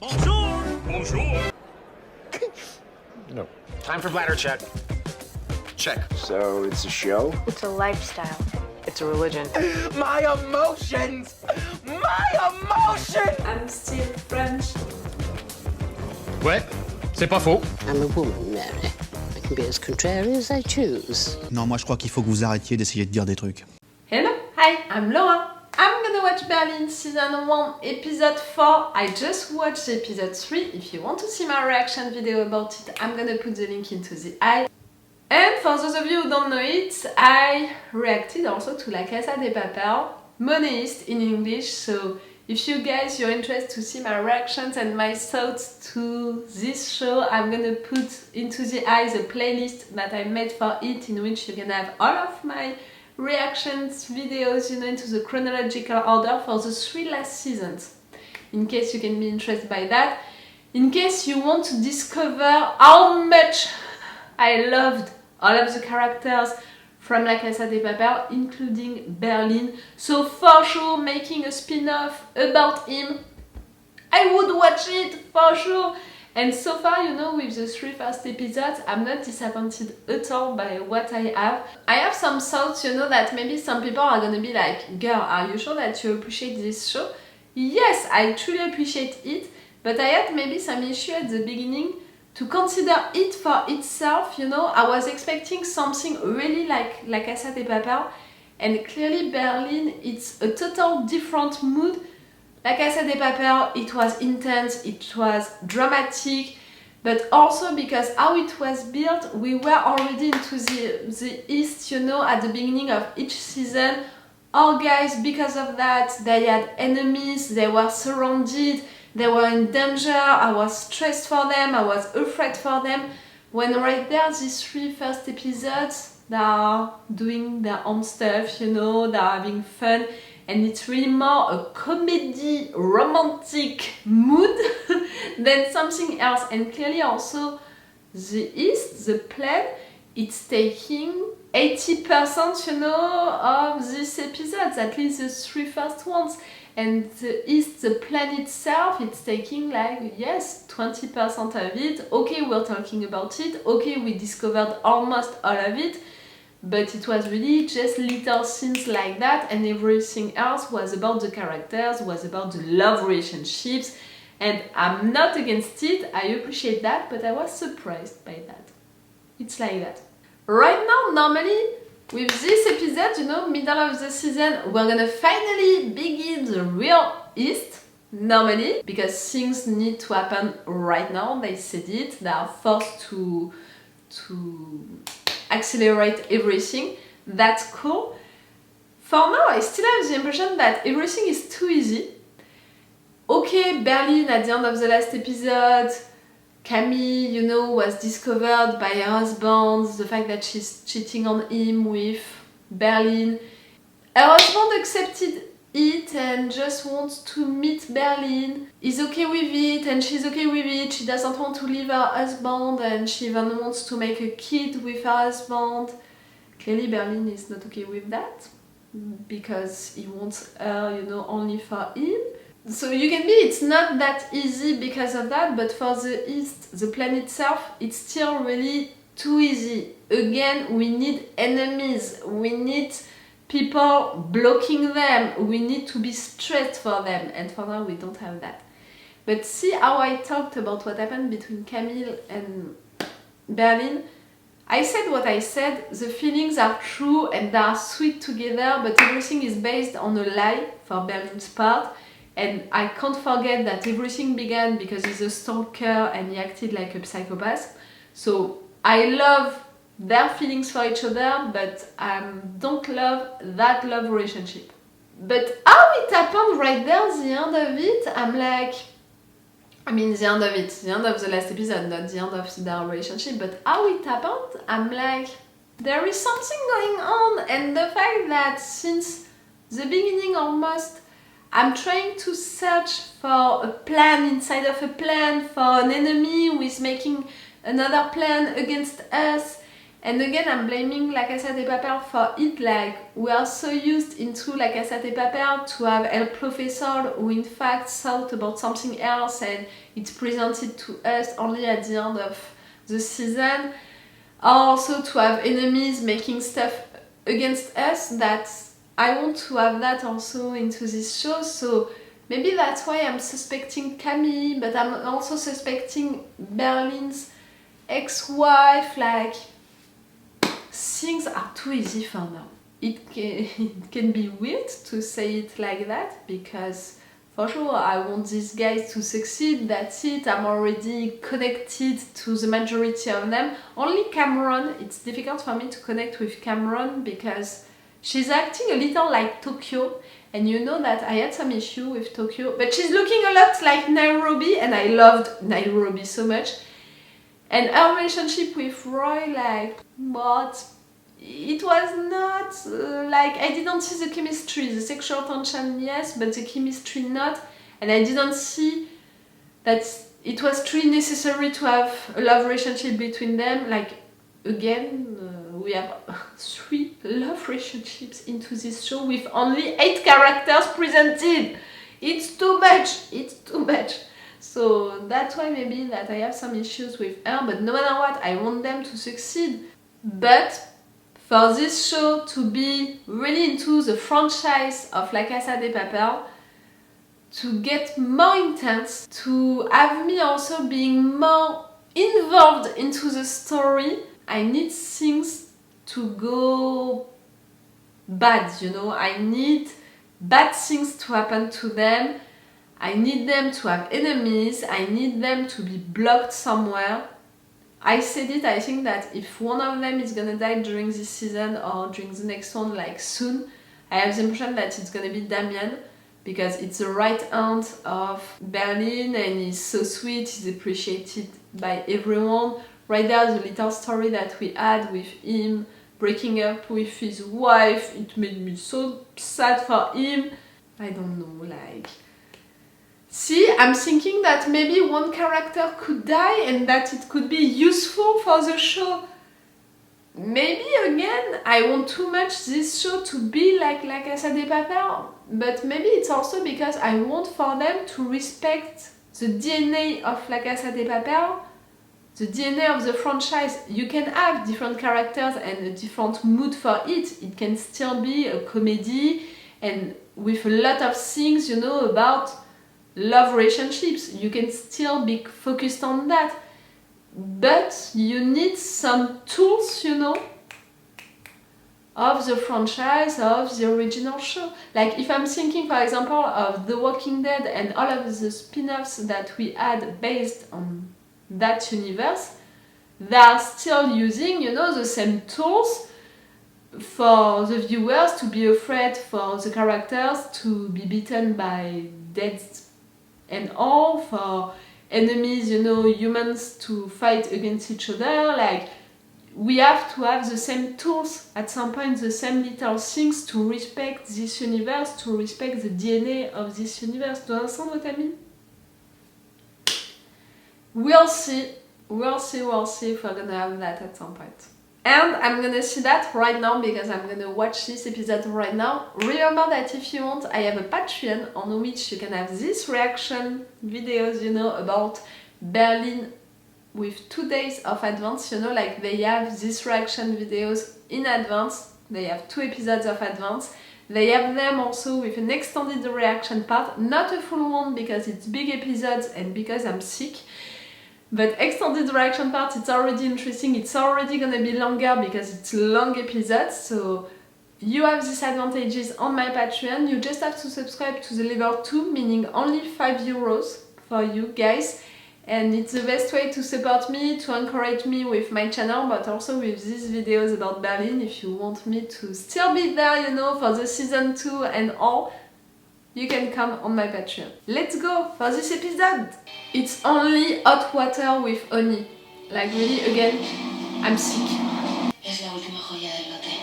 Bonjour! Bonjour! No. Time for bladder check. Check. So it's a show? It's a lifestyle. It's a religion. My emotions! My emotions! I'm still French. Ouais, c'est pas faux. I'm a woman, Mary. I can be as contrary as I choose. Non, moi je crois qu'il faut que vous arrêtiez d'essayer de dire des trucs. Hello, hi, I'm Laura. I'm gonna watch Berlin Season 1, Episode 4. I just watched Episode 3. If you want to see my reaction video about it, I'm gonna put the link into the eye. And for those of you who don't know it, I reacted also to La Casa de Papel, Heist in English. So if you guys, you're interested to see my reactions and my thoughts to this show, I'm gonna put into the eye the playlist that I made for it, in which you can have all of my reactions videos, into the chronological order for the 3 last seasons, in case you can be interested by that. In case you want to discover how much I loved all of the characters from La Casa de Papel, including Berlin, so for sure making a spin-off about him, I would watch it for sure. And so far, with the 3 first episodes, I'm not disappointed at all by what I have. I have some thoughts, that maybe some people are gonna be like, girl, are you sure that you appreciate this show? Yes, I truly appreciate it, but I had maybe some issue at the beginning to consider it for itself, I was expecting something really like La Casa de Papel, and clearly Berlin, it's a total different mood. La Casa de Papel, it was intense, it was dramatic, but also because how it was built, we were already into the East, at the beginning of each season. All guys, because of that, they had enemies, they were surrounded, they were in danger, I was stressed for them, I was afraid for them. When right there, these 3 first episodes, they are doing their own stuff, they're having fun. And it's really more a comedy, romantic mood than something else. And clearly also the East, the plan, it's taking 80%, of these episodes, at least the 3 first ones. And the East, the plan itself, it's taking 20% of it. Okay, we're talking about it. Okay, we discovered almost all of it. But it was really just little scenes like that, and everything else was about the characters, was about the love relationships, and I'm not against it, I appreciate that, but I was surprised by that. It's like that. Right now, normally, with this episode, middle of the season, we're gonna finally begin the real East, normally, because things need to happen right now, they said it, they are forced to accelerate everything. That's cool. For now, I still have the impression that everything is too easy. Okay, Berlin at the end of the last episode, Camille, was discovered by her husband, the fact that she's cheating on him with Berlin. Her husband accepted it and just wants to meet Berlin. He's okay with it and she's okay with it. She doesn't want to leave her husband and she even wants to make a kid with her husband. Clearly Berlin is not okay with that because he wants her, only for him. So you can be, it's not that easy because of that, but for the East, the plan itself, it's still really too easy. Again, we need enemies, we need people blocking them, we need to be stressed for them, and for now we don't have that. But see how I talked about what happened between Camille and Berlin? I said what I said, the feelings are true and they are sweet together, but everything is based on a lie for Berlin's part, and I can't forget that everything began because he's a stalker and he acted like a psychopath. So I love their feelings for each other, but I don't love that love relationship. But how it happened right there, the end of it, I'm like, the end of it, the end of the last episode, not the end of their relationship, but how it happened, I'm like, there is something going on, and the fact that since the beginning almost, I'm trying to search for a plan inside of a plan, for an enemy who is making another plan against us, And again, I'm blaming La Casa de Papel for it, like, we are so used into La Casa de Papel to have El Professor who in fact thought about something else and it's presented to us only at the end of the season. Also to have enemies making stuff against us, that I want to have that also into this show. So maybe that's why I'm suspecting Camille, but I'm also suspecting Berlin's ex-wife, like, things are too easy for now. It can be weird to say it like that, because for sure I want these guys to succeed, that's it, I'm already connected to the majority of them. Only Cameron, it's difficult for me to connect with Cameron because she's acting a little like Tokyo, and you know that I had some issue with Tokyo, but she's looking a lot like Nairobi, and I loved Nairobi so much. And her relationship with Roy, like, what? It was not, like, I didn't see the chemistry, the sexual tension, yes, but the chemistry not. And I didn't see that it was truly necessary to have a love relationship between them. Like, again, we have 3 love relationships into this show with only 8 characters presented. It's too much, it's too much. So that's why maybe that I have some issues with her, but no matter what, I want them to succeed. But for this show to be really into the franchise of La Casa de Papel, to get more intense, to have me also being more involved into the story, I need things to go bad, you know, I need bad things to happen to them. I need them to have enemies, I need them to be blocked somewhere. I said it, I think that if one of them is gonna die during this season or during the next one, like soon, I have the impression that it's gonna be Damian, because it's the right hand of Berlin and he's so sweet, he's appreciated by everyone. Right there, the little story that we had with him breaking up with his wife, it made me so sad for him. I don't know, like... See, I'm thinking that maybe one character could die and that it could be useful for the show. Maybe again, I want too much this show to be like La Casa de Papel, but maybe it's also because I want for them to respect the DNA of La Casa de Papel, the DNA of the franchise. You can have different characters and a different mood for it. It can still be a comedy and with a lot of things, you know, about love relationships. You can still be focused on that, but you need some tools, you know, of the franchise, of the original show. Like if I'm thinking, for example, of The Walking Dead and all of the spin-offs that we had based on that universe, they are still using, you know, the same tools for the viewers to be afraid, for the characters to be beaten by dead and all, for enemies, you know, humans to fight against each other. Like, we have to have the same tools at some point, the same little things to respect this universe, to respect the DNA of this universe. Do you understand what I mean? We'll see if we're gonna have that at some point. And I'm gonna see that right now because I'm gonna watch this episode right now. Remember that if you want, I have a Patreon on which you can have these reaction videos, you know, about Berlin with 2 days of advance, you know, like they have these reaction videos in advance. They have 2 episodes of advance. They have them also with an extended reaction part, not a full one because it's big episodes and because I'm sick. But extended reaction part, it's already interesting, it's already gonna be longer because it's long episodes, so you have these advantages on my Patreon. You just have to subscribe to the level 2, meaning only €5 for you guys. And it's the best way to support me, to encourage me with my channel, but also with these videos about Berlin. If you want me to still be there, you know, for the season 2 and all, you can come on my Patreon. Let's go for this episode! It's only hot water with honey. Like really, again, I'm sick. Es la última joya del lote.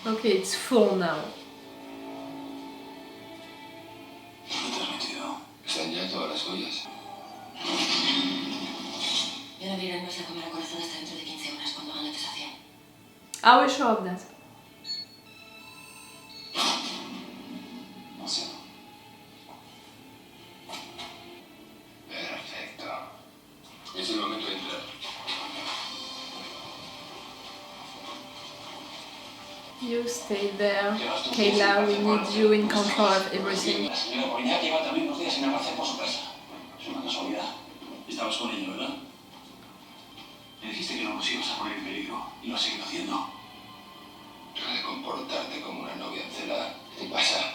Okay, it's full now. ¿Dónde te has metido? Are we sure of that? Perfecto. Es el momento de entrar. You stay there. Kayla, we need you in control of everything. La señora Polignac lleva también unos días en Amarce por su casa. Es una casualidad. Estabas con ella, ¿verdad? Me dijiste que no nos ibas a poner en peligro y lo has seguido haciendo. Deja de comportarte como una novia encelada. ¿Qué te pasa?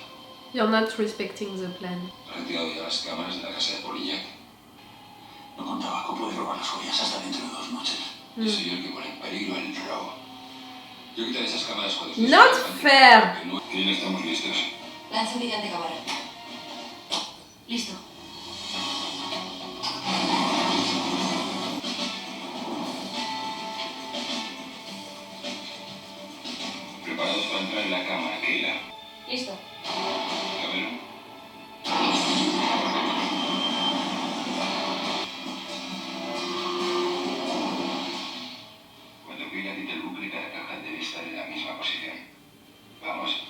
You're not respecting the plan. Has retirado ya las cámaras de la casa de Polignac. No contaba con poder robar las joyas hasta dentro de 2 noches. Yo soy el que pone en peligro el robo. Yo quitaré esas cámaras cuando Not fair! Que no estamos listos. Lanza un brillante cámara. Listo. Preparados para entrar en la cámara, Kayla. Listo. Camille. Cuando Kayla quite el bucle, cada caja debe estar en la misma posición. Vamos.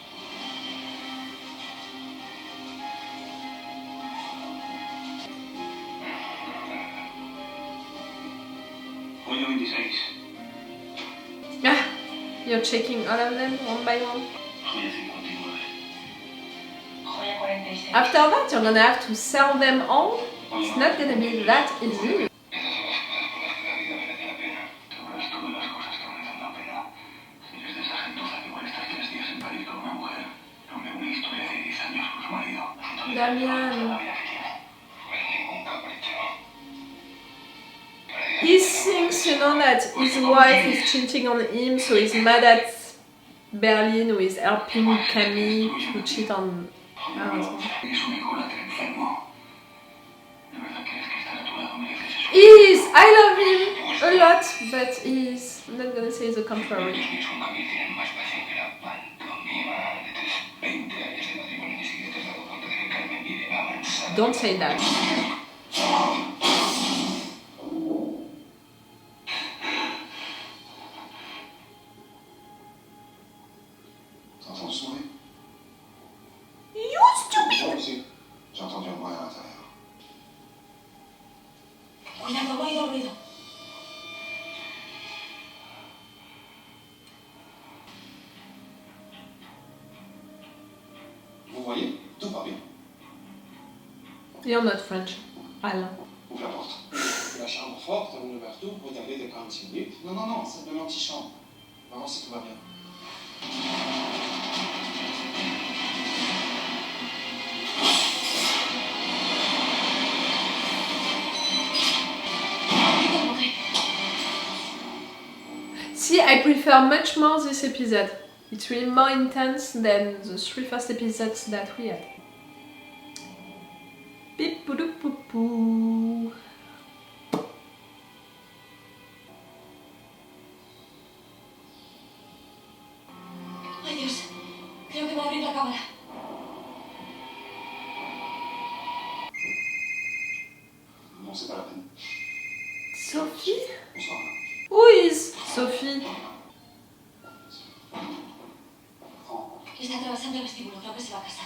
Joya 26. Ah, you're checking all of them one by one. Joya 59. Joya 46. After that, you're gonna have to sell them all. It's not gonna be that easy. Damian. He thinks, you know, that his wife is cheating on him, so he's mad at Berlin, who is helping Camille to cheat on her. He is! I love him a lot, but he's not gonna say the contrary. Don't say that. T'entends le sourire? You stupid! Moi aussi. J'ai entendu un bruit à l'intérieur. Cuidado, no oído ruido. Vous voyez? Tout va bien. You're not French. Alain. Ouvre la porte. La chambre forte, on ouvert tout pour garder de 45 minutes. Non, non, non, c'est de l'antichambre. Vraiment, si tout va bien. See, I prefer much more this episode. It's really more intense than the 3 first episodes that we had. Beep poo doo poo poo. Ay, Dios. Creo que va a abrir la cámara. Non, c'est pas la peine. Sophie? Bonsoir. Who is Sophie? Está atravesando el vestíbulo. Creo que se va a casa.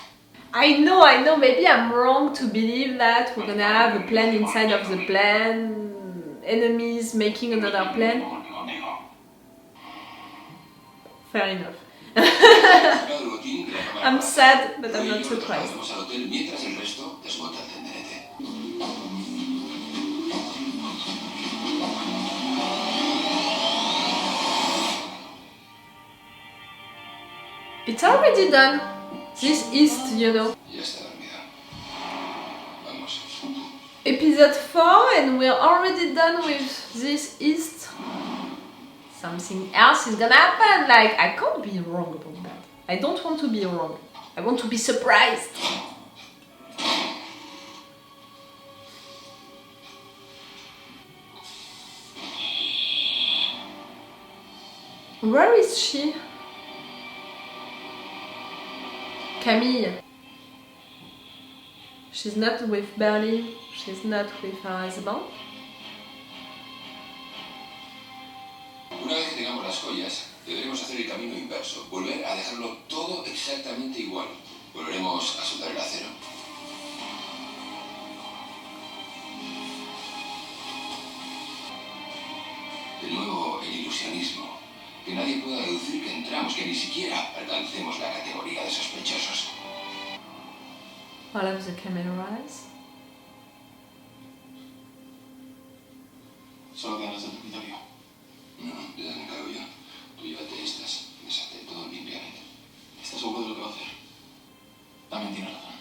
I know, maybe I'm wrong to believe that we're gonna have a plan inside of the plan, enemies making another plan. Fair enough. I'm sad, but I'm not surprised. Vamos al hotel mientras el resto desbota el tenderete. It's already done. This East, you know. Ya está dormida. Vamos. Episode 4 and we're already done with this East. Something else is gonna happen, like I can't be wrong about that. I don't want to be wrong. I want to be surprised. Where is she? Camille. She's not with Berlin. She's not with her husband. Una vez que tengamos las joyas, deberemos hacer camino inverso. Volver a dejarlo todo exactamente igual. Volveremos a soldar el acero. De nuevo, el ilusionismo. Que nadie pueda deducir que entramos, que ni siquiera alcancemos la categoría de sospechosos. All of the cameras. Solo quedan las del dormitorio. No, de las me encargo yo. Tú llévate estas, deshazte todo limpiamente. ¿Estás seguro de lo que va a hacer? También tiene razón.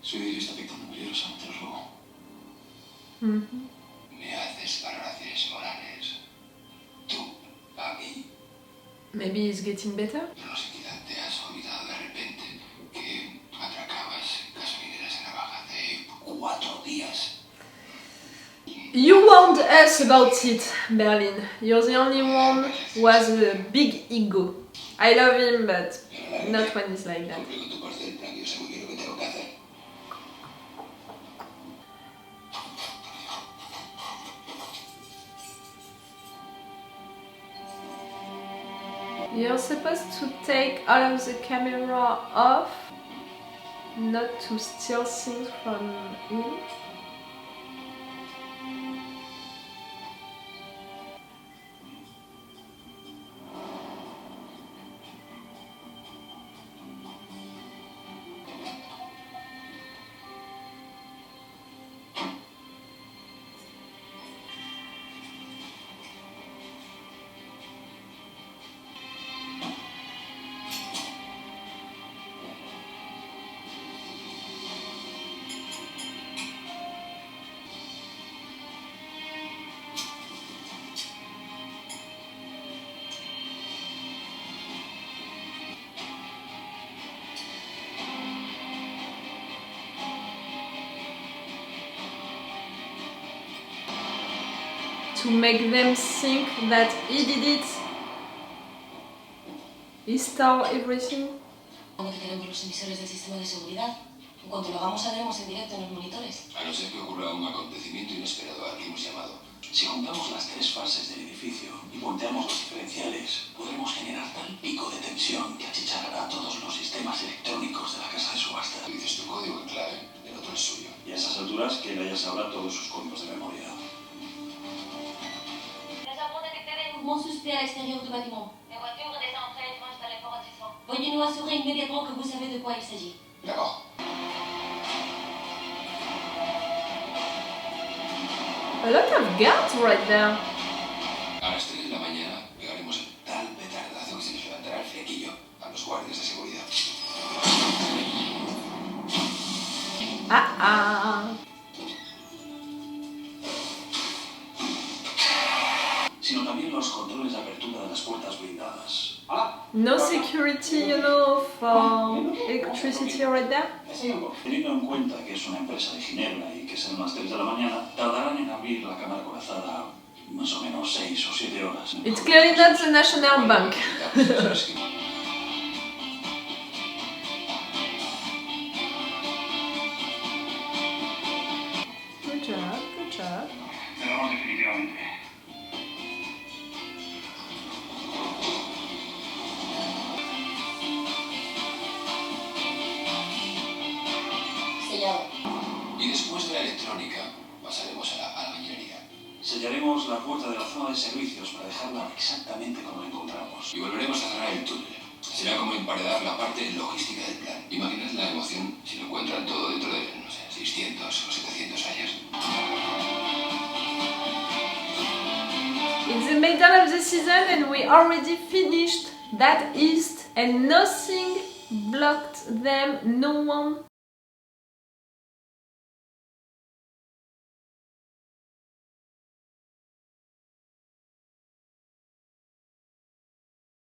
Su idilio está afectando peligrosamente los luego. Me haces valoraciones morales. Tú, a mí. Maybe it's getting better. Pero no sé, quizá te has olvidado de repente que atracabas gasolineras en Navaja hace 4 días. You warned us about it, Berlin. You're the only one who has a big ego. I love him, but not when he's like that. Cumple con tu parte del plan, yo sé muy bien lo que tengo que hacer. You're supposed to take all of the camera off, not to steal things from him. To make them think that he did it. He stole everything. ¿Cómo que tenemos los emisores del sistema de seguridad? En cuanto lo hagamos, saldremos en directo en los monitores. A no ser que ocurra un acontecimiento inesperado al que hemos llamado. Si juntamos las 3 fases del edificio y volteamos los diferenciales, podremos generar tal pico de tensión que achicharrará todos los sistemas electrónicos de la casa de subasta. Tú dices tu código en clave, el otro es suyo. Y a esas alturas, que ella sabrá todos sus códigos de memoria. Nous avons détecté des mouvements suspects à l'extérieur du bâtiment. Les voitures des entrées étranges dans les formatissements. Veuillez nous assurer immédiatement que vous savez de quoi il s'agit. D'accord. A lot of guards right there. A las 3 de la mañana pegaremos tal petardazo que se les levantará el flequillo a los guardias de seguridad. Sino también los controles de apertura de las puertas blindadas. No security, you know, for electricity right there. Teniendo en cuenta que es una empresa de Ginebra y que serán las 3 de la mañana, tardarán en abrir la cámara corazada más o menos 6 o 7 horas. It's clearly not the National Bank. Good job, good job. Cerramos definitivamente. Sellado. Y después de la electrónica, pasaremos a la ingeniería. Sellaremos la puerta de la zona de servicios para dejarla exactamente como la encontramos. Y volveremos a cerrar el túnel. Será como emparedar la parte logística del plan. Imaginad la emoción si lo encuentran todo dentro de, no sé, 600 o 700 años. It's the middle of the season and we already finished that Heist and nothing blocked them, no one